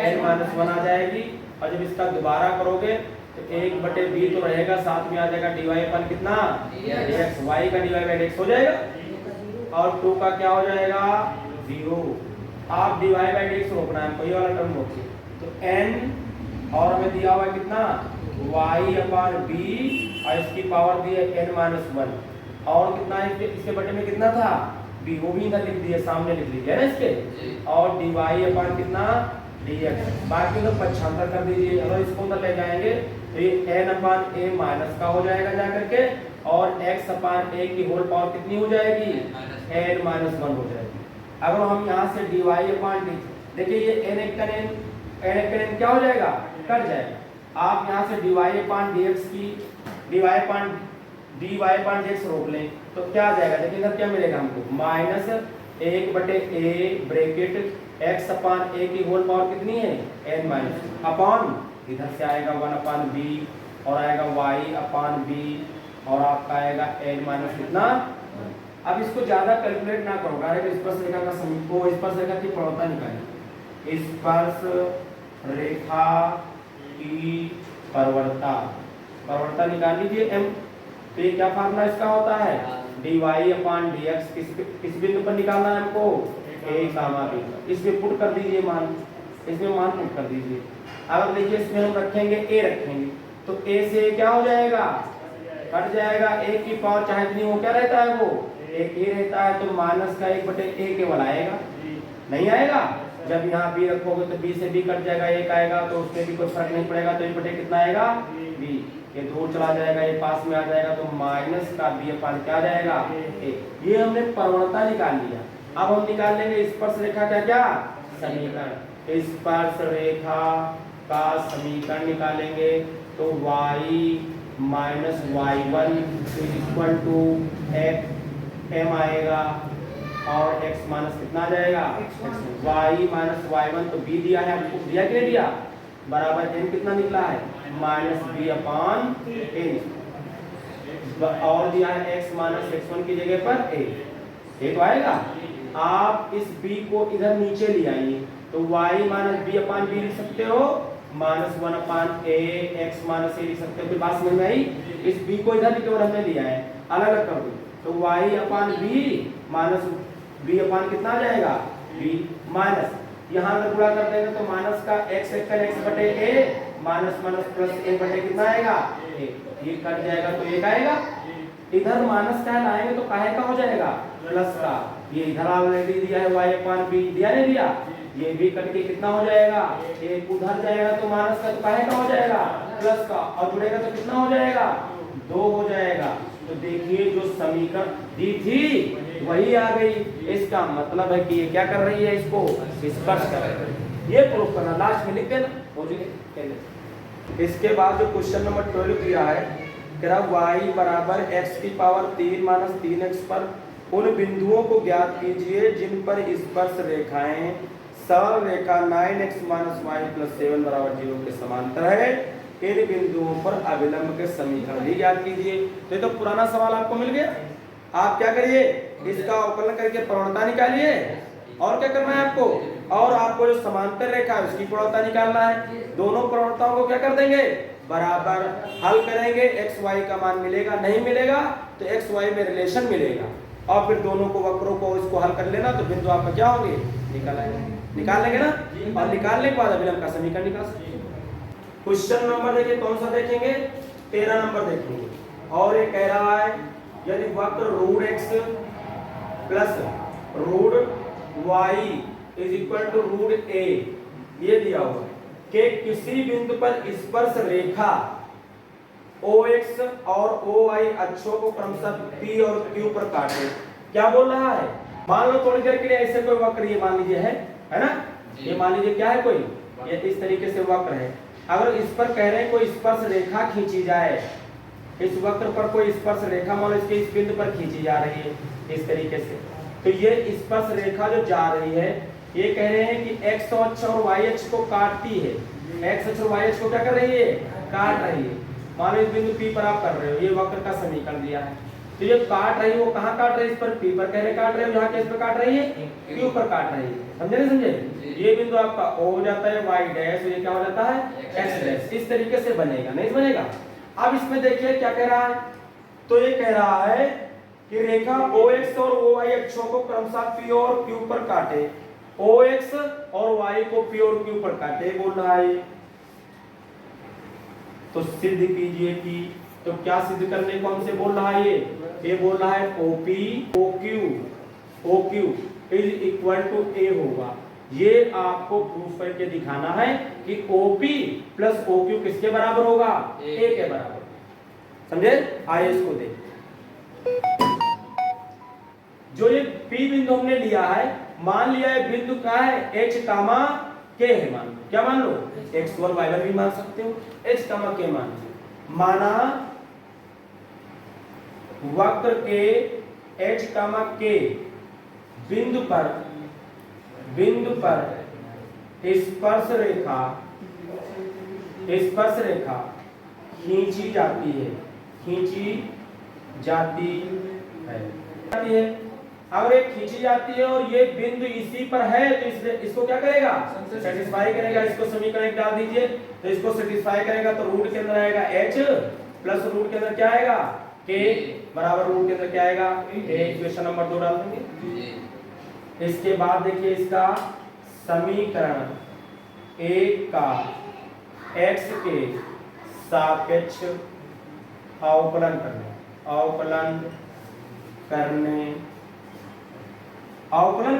n-1 आ जाएगी, और जब इसका दोबारा करोगे तो 1/b तो रहेगा, साथ में आ जाएगा dy अपान कितना, dx, y का dy/dx हो जाएगा, और 2 का क्या हो जाएगा, 0। आप dy/dx रोकना है, कोई वाला टर्म रोकिए, तो n और हमें दिया हुआ है कितना, y अपान b, और इसकी पावर दी है n-1, और कितना है इसके बटे में कितना था, b, वो भी इधर लिख दिया, सामने लिख लीजिए ना इसके, और dy अपान कितना, dx, बाकी तो पक्षांतर कर दीजिए। अगर इसको अंदर ले जाएंगे तो ये n अपान a माइनस का हो जाएगा जा करके, और x अपान a की होल पावर कितनी हो जाएगी, n-1 हो जाएगी। अगर हम यहाँ से dy अपान d, देखिए ये n क्या हो जाएगा, कट जाएगा। आप यहाँ से dy अपान dx की dy अपान dx रोक लें तो क्या आ जाएगा, देखिए इधर क्या मिलेगा हमको, minus 1/a bracket x upon a की होल पावर कितनी है, n- अपान, इधर से आएगा 1 अपान b, और आएगा y अपान b, और आपका आएगा n- कितना। अब इसको ज्यादा कैलकुलेट ना करो, डायरेक्ट स्पर्श रेखा का समीकरण, स्पर्श रेखा की प्रवणता निकालिए, स्पर्श रेखा की प्रवणता निकाल लीजिए m। तो ये क्या फार्मूला इसका होता है, dy अपान dx, किस बिंदु पर निकालना है हमको, a कामा b, इसमें पुट कर दीजिए मान, इसमें मान पुट कर दीजिए। अगर देखिए इसमें हम रखेंगे a, रखेंगे तो a से क्या हो जाएगा, कट जाएगा, a की पावर चाहे इतनी हो, क्या रहता है वो, एक a रहता है, तो माइनस का 1/a केवल आएगा, नहीं आएगा। जब यहाँ b रखोगे तो b से b कट जाएगा, 1 आएगा, तो उसमें भी कुछ फर्क नहीं पड़ेगा, तो 1/a कितना आएगा, b, ये दूर चला जाएगा, ये पास में आ जाएगा, तो माइनस का b अपान क्या आ जाएगा, a। ये हमने प्रवणता निकाल लिया। अब हम निकाल लेंगे स्पर्श रेखा का क्या समीकरण, स्पर्श रेखा का समीकरण निकालेंगे, तो y minus y1 equal to m आएगा, और x माइनस कितना आ जाएगा, y माइनस y1, तो b दिया है हमको, दिया कि नहीं दिया, बराबर m कितना निकला है, माइनस b अपान a, और दिया है x माइनस x1 की जगह पर a, ये तो आएगा। आप इस b को इधर नीचे ले आइए, तो y माइनस b अपान b लिख सकते हो, minus 1 upon a, x minus a लिख सकते हो, फिर बात समझ में आई। इस b को इधर केवल हमने लिया है, अलग अलग कर दो, तो y अपान b माइनस b अपान कितना आ जाएगा, b, माइनस यहाँ अगर गुणा कर देंगे तो माइनस का x बटे a, minus minus plus a बटे कितना आएगा, a, ये कट जाएगा तो एक आएगा, इधर माइनस का लाएंगे तो काहे का हो जाएगा, प्लस का, ये इधर ऑलरेडी दिया है y अपान b, दिया नहीं दिया, ये भी कट के कितना हो जाएगा, एक उधर जाएगा तो माइनस का, तो काहे का हो जाएगा, प्लस का, और जुड़ेगा तो कितना हो जाएगा, 2 हो जाएगा। तो देखिए जो समीकरण दी थी वही आ गई, इसका मतलब है कि ये क्या कर रही है, इसको स्पर्श कर रही है। ये प्रूफ करना, लास्ट में लिख देना हो जाएगा। इसके बाद जो क्वेश्चन नंबर 12 दिया है, कह रहा y बराबर x की पावर 3 माइनस 3x पर उन बिंदुओं को ज्ञात कीजिए जिन पर स्पर्श रेखाएं सरल रेखा 9x माइनस y प्लस 7 बराबर 0 के समांतर है। इन बिंदुओं पर अभिलंब के समीकरण भी ज्ञात कीजिए। तो पुराना सवाल आपको मिल गया। आप क्या करिए, इसका अवकलन करके प्रवणता निकालिए, और क्या करना है आपको, और आपको जो समांतर रेखा है उसकी प्रवणता निकालना है। दोनों प्रवणताओं को क्या कर देंगे, बराबर हल करेंगे, एक्स वाई का मान मिलेगा, नहीं मिलेगा तो एक्स वाई में रिलेशन मिलेगा, और फिर दोनों को वक्रों को इसको हल कर लेना, तो बिंदु आपका क्या होंगे, निकाल लेंगे ना, और निकालने के बाद अभिलंब का समीकरण निकाल सकते हैं। क्वेश्चन नंबर देखिए कौन सा देखेंगे, 13 नंबर देखेंगे, और ये कह रहा है यदि वक्र root x plus root y is equal to root a, ये दिया हुआ है कि किसी बिंदु पर स्पर्श रेखा OX और OY अक्षों को क्रमशः P और Q पर काटे। क्या बोल रहा है, मान लो थोड़ी देर के लिए ऐसे कोई वक्र ये मान लीजिए है ना, ये मान लीजिए क्या है, कोई ये इस तरीके से वक्र है। अगर इस पर कह रहे हैं कोई स्पर्श रेखा खींची जाए, इस वक्र पर कोई स्पर्श रेखा मान लो इसके इस बिंदु पर खींची जा रही है इस तरीके से, तो ये स्पर्श रेखा जो जा रही है, ये कह रहे हैं कि x अक्ष और y अक्ष को काटती है। x अक्ष और y अक्ष को क्या कर रही है, काट रही है। मान लो इस बिंदु P पर आप कर रहे हो, ये वक्र का समीकरण दिया है, तो ये काट रही है, वो कहाँ काट रही है, इस पर P पर कह रहे काट रहे हो, यहाँ किस पर काट रही है, Q पर काट रही है। समझे नहीं समझे, ये बिंदु आपका O हो जाता है y डैश, ये क्या हो जाता है x डैश, इस तरीके से बनेगा, नहीं बनेगा। अब इसमें देखिए क्या कह रहा है, तो ये कह रहा है कि रेखा OX और OY अक्षों को क्रमशः P और Q पर काटे, OX और Y को P और Q पर काटे बोल रहा है। तो सिद्ध कीजिए कि, तो क्या सिद्ध करने को हमसे बोल रहा है, ये बोल रहा है OP OQ is equal to A होगा। ये आपको प्रूफ करके दिखाना है कि OP प्लस OQ किसके बराबर होगा, A के बराबर। समझे, आइए इसको देख, जो ये P बिंदु हमने लिया है, मान लिया है बिंदु क्या है, H कामा K है, मान लो क्या मान लो, x1 y1 भी मान सकते हो, H कामा K मान लो। माना वक्र के H कामा K बिंदु पर स्पर्श रेखा खींची जाती है। अगर ये खींची जाती है और ये बिंदु इसी पर है, तो इसको क्या करेगा, सेटिस्फाई करेगा। इसको समीकरण डाल दीजिए, तो इसको सेटिस्फाई करेगा, तो रूट के अंदर आएगा h प्लस रूट के अंदर क्या आएगा, k बराबर रूट के अंदर क्या आएगा, इक्वेशन नंबर 2 डाल देंगे। इसके बाद देखिए इसका समीकरण 1 का x के सापेक्ष अवकलन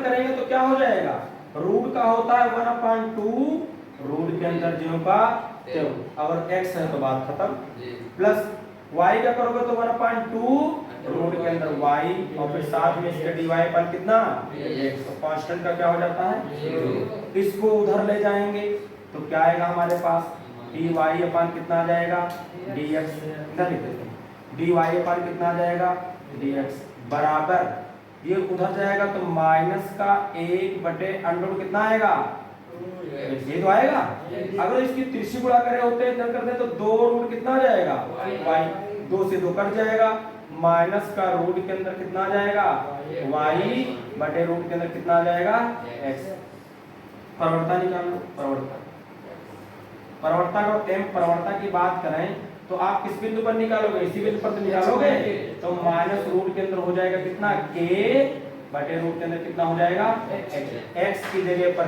करेंगे तो क्या हो जाएगा, रूट का होता है 1/2, रूट के अंदर ज्यों का त्यों, अगर x है तो बात खत्म, प्लस y का करोगे तो 1/2 रूट के अंदर y, और फिर साथ में इसका dy पर कितना x, तो कांस्टेंट का क्या हो जाता है, इसको उधर ले जाएंगे तो क्या आएगा हमारे पास, dy अपन कितना आ जाएगा, dx, इधर लिख देते हैं, dy अपन कितना आ जाएगा, dx बराबर, ये उधर जाएगा तो माइनस का 1/√, कितना आएगा, ये तो आएगा। अगर इसकी तिरछी गुणा करे होते हैं, इधर कर दे तो 2 रूट कितना आ जाएगा, y, 2 से 2 कट जाएगा, माइनस का रूट के अंदर कितना आ जाएगा, y बटे रूट के अंदर कितना आ जाएगा, x। प्रवणता निकाल लो, प्रवणता को m प्रवणता की बात करें तो आप किस बिंदु पर निकालोगे, इसी बिंदु पर तो निकालोगे, तो माइनस रूट के अंदर हो जाएगा कितना, k बटे रूट के अंदर कितना हो जाएगा, x की जगह पर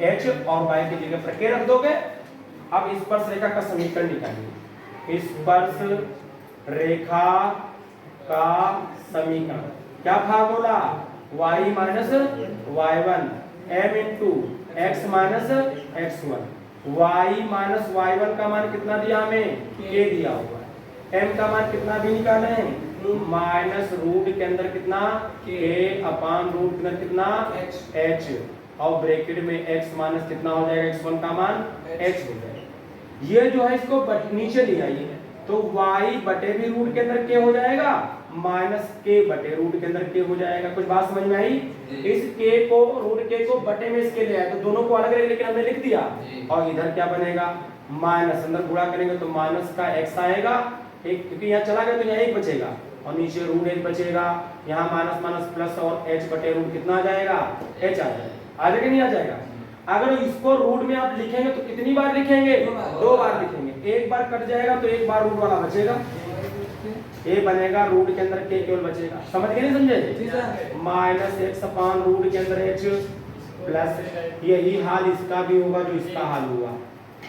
h और y की जगह पर k रख दोगे। अब स्पर्श रेखा का समीकरण निकालिए, स्पर्श रेखा का समीकरण क्या था बोला, y minus y1 m into x minus x1, y minus y1 का मान कितना दिया हमें, k दिया हुआ है, m का मान कितना भी निकाले हैं, माइनस रूट के अंदर कितना, k अपान रूट के अंदर कितना h, और ब्रैकेट में x माइनस कितना हो जाएगा, x1 का मान x हो जाएगा। ये जो है इसको नीचे ले आइए तो y बटे भी रूट के अंदर k हो जाएगा माइनस k बटे रूट के अंदर k हो जाएगा। कुछ बात समझ में आई? इस k को रूट k को बटे में इसके ले आया तो दोनों को अलग अलग लेकिन हमने लिख दिया और इधर क्या बनेगा माइनस, अंदर गुणा करेंगे तो माइनस का x आएगा एक, क्योंकि यहाँ चला गया तो यहाँ एक बचेगा और नीचे रूट h बचेगा, यहाँ माइनस माइनस प्लस और h बटे रूट कितना आ जाएगा, h आ जाएगा। आ जाएगा नहीं आ जाएगा? अगर इसको रूट में आप लिखेंगे तो कितनी बार लिखेंगे, दो बार लिखेंगे। एक बार कट जाएगा तो एक बार रूट वाला बचेगा, ए बनेगा रूट के अंदर के केवल बचेगा। समझ गए नहीं समझे? माइनस एक्स अपान रूट के अंदर एच प्लस यही हाल इसका भी होगा जो इसका हाल हुआ।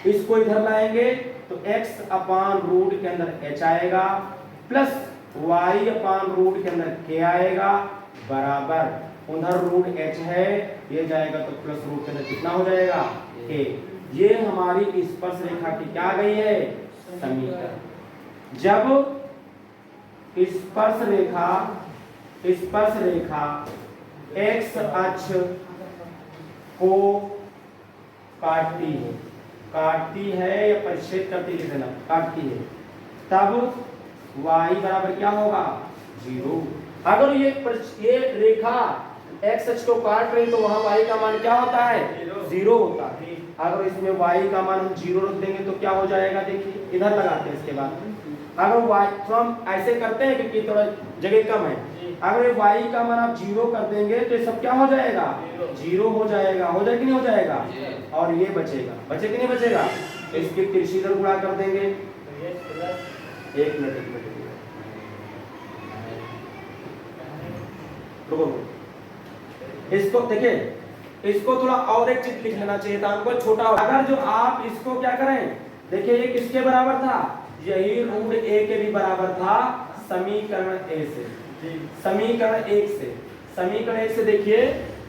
इसको इधर लाएंगे तो x अपान रूट के अंदर h आएगा प्लस y अपान रूट के अंदर k आएगा बराबर उधर रूट h है ये जाएगा तो प्लस रूट के अंदर कितना हो जाएगा k। ये हमारी स्पर्श रेखा की क्या गई है समीकरण। जब स्पर्श रेखा x अक्ष को काटती है या परिच्छेद करती है, काटती है, तब y बराबर क्या होगा 0। अगर ये रेखा x अक्ष को काट रही तो वहां y का मान क्या होता है 0 होता है। अगर इसमें y का मान हम 0 रख देंगे तो क्या हो जाएगा, देखिए इधर लगाते हैं। इसके बाद अगर y तो हम ऐसे करते हैं क्योंकि थोड़ा जगह कम है, अगर y का मान आप 0 कर देंगे तो ये सब क्या हो जाएगा 0 हो जाएगा। हो जाएगा कि नहीं हो जाएगा? और ये बचेगा, बचे कि नहीं बचेगा? इसकी तिरछी इधर गुणा कर देंगे। एक मिनट रुको, इसको देखिए, इसको थोड़ा और एक चीज लिख लेना चाहिए था हमको, छोटा। अगर जो आप इसको क्या करें, देखिए ये किसके बराबर था, यही रूट a के भी बराबर था समीकरण a से। समीकरण 1 से, समीकरण 1 से देखिए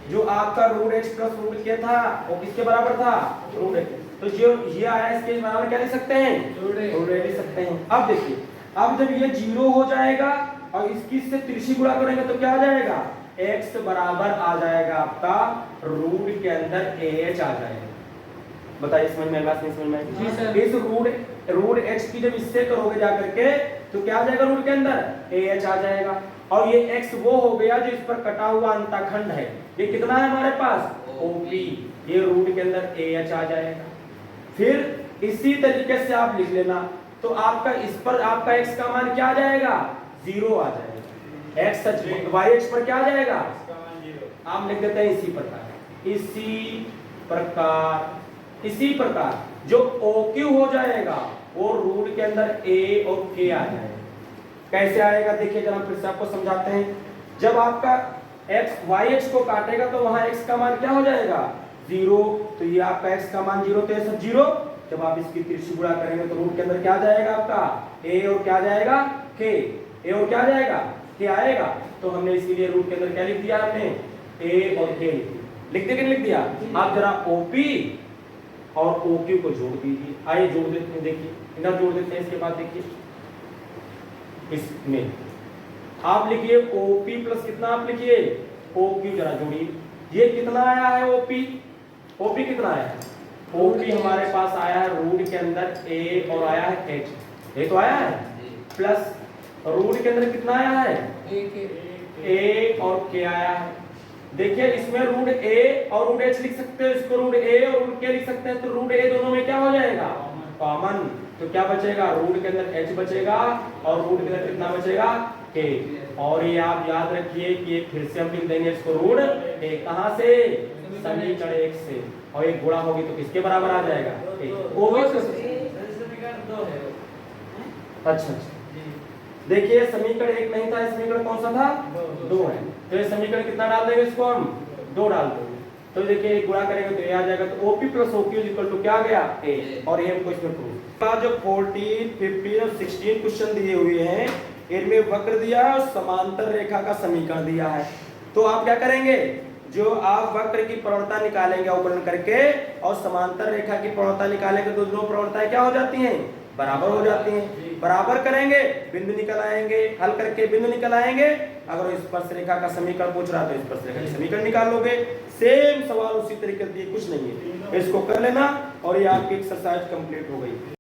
जो आपका root h plus root k था वो किसके बराबर था रूट h। तो जो ये आया इसके बराबर क्या लिख सकते हैं रूट h लिख सकते हैं। अब देखिए अब जब ये 0 हो जाएगा और इसकी से तिरछी गुणा करेंगे तो क्या आ जाएगा x बराबर आ जाएगा आपका रूट के अंदर ah आ जाएगा। बताइए समझ में आएगा नहीं समझ में आएगा? इस रूट h की जब इससे करोगे जाकर के तो क्या आ जाएगा रूट के अंदर ah आ जाएगा। और ये x वो हो गया जो इस पर कटा हुआ अंतःखंड है, ये कितना है हमारे पास OP, ये रूट के अंदर ah आ जाएगा। फिर इसी तरीके से आप लिख लेना तो आपका इस पर आपका x का मान क्या आ जाएगा 0 आ जाएगा। x y x पर क्या आ जाएगा आप लिख देते हैं इसी प्रकार जो OQ हो जाएगा वो रूट के अंदर a और k आ जाएगा। कैसे आएगा देखिए जरा फिर से आपको समझाते हैं। जब आपका x y x को काटेगा तो वहां x का मान क्या हो जाएगा 0, तो ये आपका x का मान 0 तो ये सब 0। जब आप इसकी तिरछी गुणा करेंगे तो रूट के अंदर क्या आ जाएगा आपका a और क्या आ जाएगा k, a और क्या आ जाएगा k आएगा। तो हमने इसीलिए रूट के अंदर क्या लिख दिया हमने a और k लिख दिया कि नहीं लिख दिया। आप जरा OP और OQ को जोड़ दीजिए। आइए जोड़ देते हैं, देखिए इधर जोड़ देते हैं। इसके बाद देखिए इसमें आप लिखिए OP प्लस कितना आप लिखिए OQ जरा जोड़िए। ये कितना आया है OP कितना आया है OP हमारे पास आया है रूट के अंदर a और आया है h, ये तो आया है प्लस रूट के अंदर कितना आया है a और k आया है। देखिए इसमें रूट a और रूट h लिख सकते हो, इसको रूट a और रूट k लिख सकते हैं। तो रूट a दोनों में क्या हो जाएगा कॉमन, तो क्या बचेगा रूट के अंदर h बचेगा और रूट के अंदर कितना बचेगा k। और ये आप याद रखिए कि ये फिर से हम लिख देंगे इसको रूट a कहां से समीकरण 1 से, और एक गुणा होगी तो किसके बराबर आ जाएगा अच्छा देखिए समीकरण 1 नहीं था, समीकरण कौन सा था 2 है। तो ये समीकरण कितना डाल देंगे इसको हम 2 डाल देंगे। तो देखिए गुणा करेंगे तो ये आ जाएगा। तो OP plus OQ equal to क्या आ गया a। और ये हमको इसमें प्रूफ जो 14, 15 और 16 क्वेश्चन दिए हुए हैं इनमें वक्र दिया है और समांतर रेखा का समीकरण दिया है। तो आप क्या करेंगे जो आप वक्र की प्रवणता निकालेंगे अवकलन करके और समांतर रेखा की प्रवणता निकालेंगे तो दोनों प्रवणताएं क्या हो जाती हैं बराबर हो जाते हैं। बराबर करेंगे, बिंदु निकल आएंगे, हल करके बिंदु निकल आएंगे। अगर स्पर्श रेखा का समीकरण पूछ रहा है तो स्पर्श रेखा का समीकरण निकाल लोगे। सेम सवाल उसी तरीके से, कुछ नहीं है, इसको कर लेना और ये आपकी एक्सरसाइज कंप्लीट हो गई।